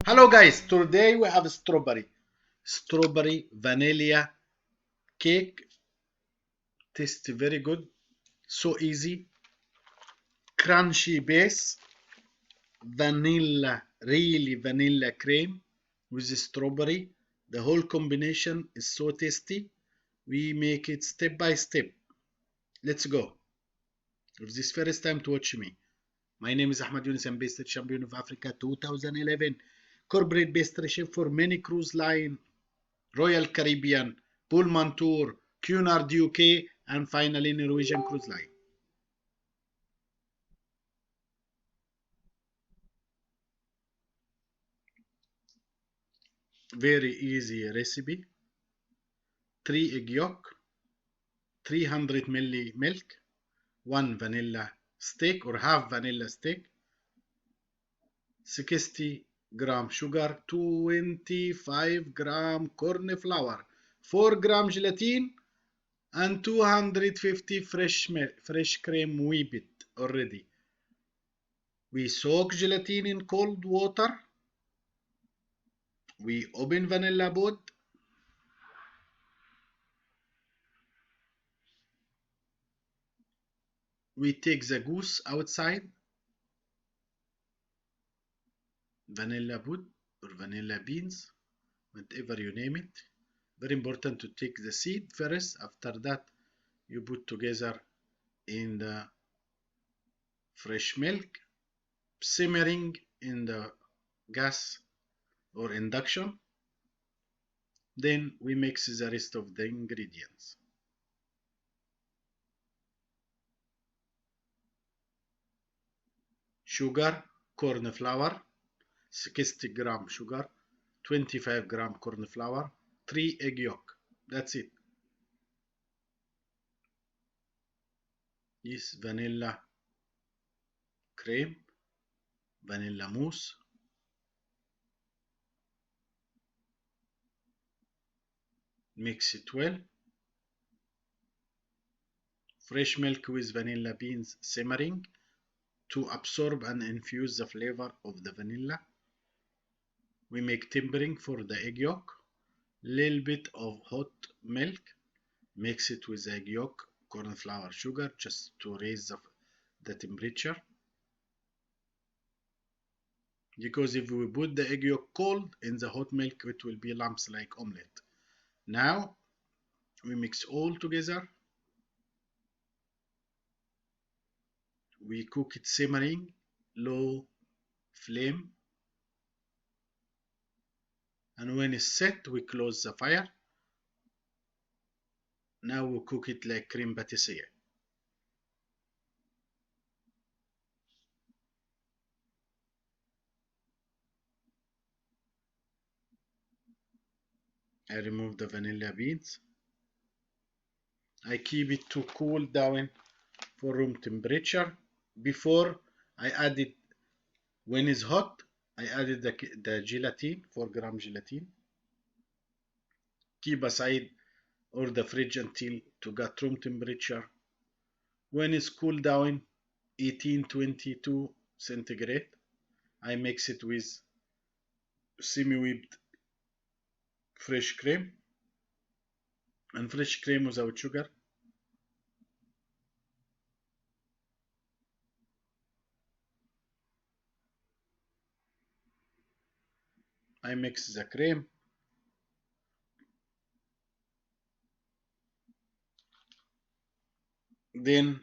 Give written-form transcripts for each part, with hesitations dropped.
Hello guys, today we have strawberry vanilla cake. Tastes very good, so easy, crunchy base, vanilla, really vanilla cream with the strawberry. The whole combination is so tasty. We make it step by step. Let's go. If this first time to watch me, my name is Ahmed Younes. I'm Pastry Champion of Africa 2011, corporate pastry chef for many cruise line, Royal Caribbean, Pullman Tour, Cunard UK, and finally Norwegian Cruise Line. Very easy recipe. 3 egg yolk, 300 milli milk, 1 vanilla stick or half vanilla stick, 60 gram sugar, 25 gram corn flour, 4 gram gelatin, and 250 fresh cream whipped already. We soak gelatin in cold water. We open vanilla board. We take the goose outside, vanilla bud or vanilla beans, whatever you name it. Very important to take the seed first. After that, you put together in the fresh milk, simmering in the gas or induction. Then we mix the rest of the ingredients. Sugar, corn flour, 60 gram sugar, 25 gram corn flour, 3 egg yolk. That's it. This vanilla cream, vanilla mousse, mix it well. Fresh milk with vanilla beans simmering to absorb and infuse the flavor of the vanilla. We make tempering for the egg yolk. Little bit of hot milk. Mix it with egg yolk, corn flour, sugar just to raise the temperature. Because if we put the egg yolk cold in the hot milk, it will be lumps like omelette. Now we mix all together. We cook it simmering, low flame. And when it's set, we close the fire. Now we cook it like cream pâtissier. I remove the vanilla beans. I keep it to cool down for room temperature. Before I add it, when it's hot, I added the gelatin, 4 gram gelatin. Keep aside or the fridge until to get room temperature. When it's cool down, 1822 centigrade, I mix it with semi-whipped fresh cream and fresh cream without sugar. I mix the cream. Then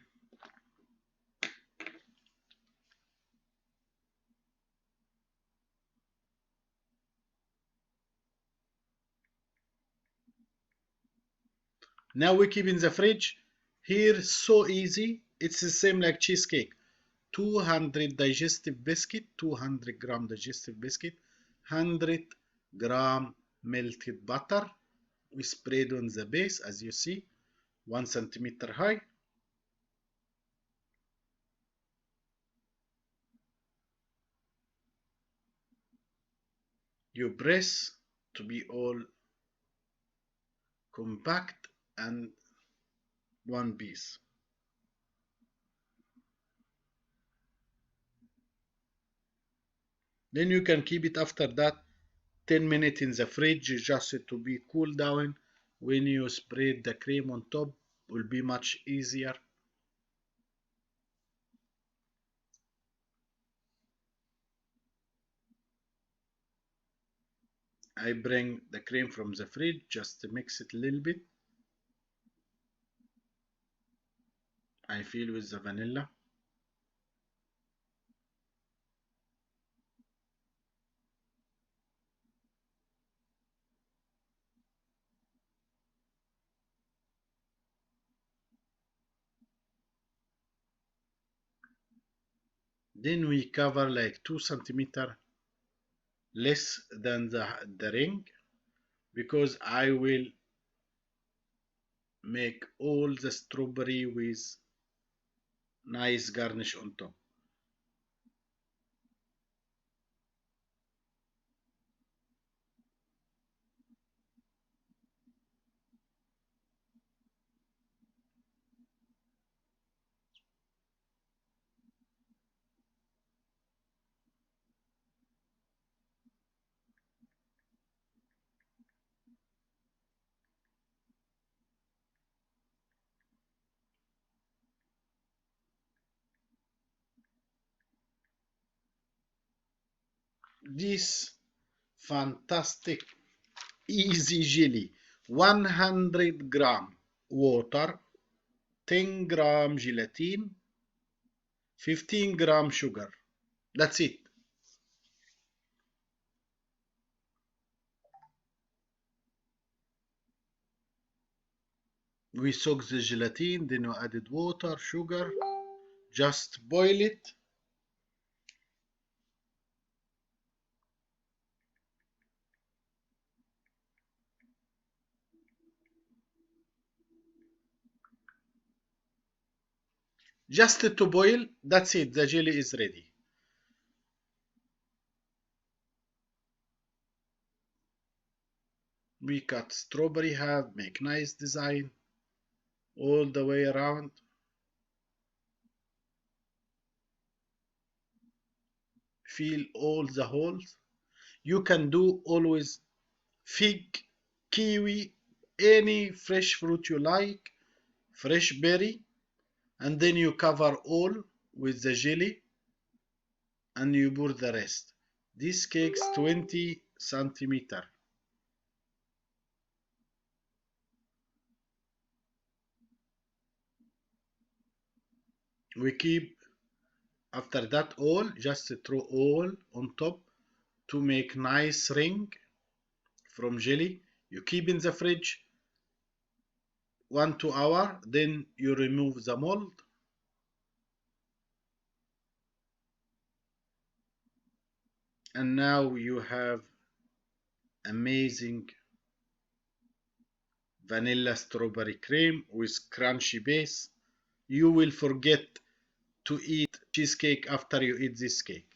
now we keep in the fridge. Here so easy. It's the same like cheesecake. 200 digestive biscuit, 200 gram digestive biscuit, 100 gram melted butter. We spread on the base as you see, 1 centimeter high. You press to be all compact and one piece. Then you can keep it after that 10 minutes in the fridge just to be cool down. When you spread the cream on top, will be much easier. I bring the cream from the fridge, just to mix it a little bit. I fill with the vanilla. Then we cover like 2 centimeter less than the ring, because I will make all the strawberry with nice garnish on top. This fantastic easy jelly, 100 gram water, 10 gram gelatin, 15 gram sugar. That's it. We soak the gelatin, then we added water, sugar, just boil it. Just to boil, that's it, the jelly is ready. We cut strawberry half, make nice design all the way around. Fill all the holes. You can do always fig, kiwi, any fresh fruit you like, fresh berry, and then you cover all with the jelly and you pour the rest. This cake's 20 centimeter. We keep after that all, just throw all on top to make nice ring from jelly. You keep in the fridge 1 2 hours, then you remove the mold. And now you have amazing vanilla strawberry cream with crunchy base. You will forget to eat cheesecake after you eat this cake.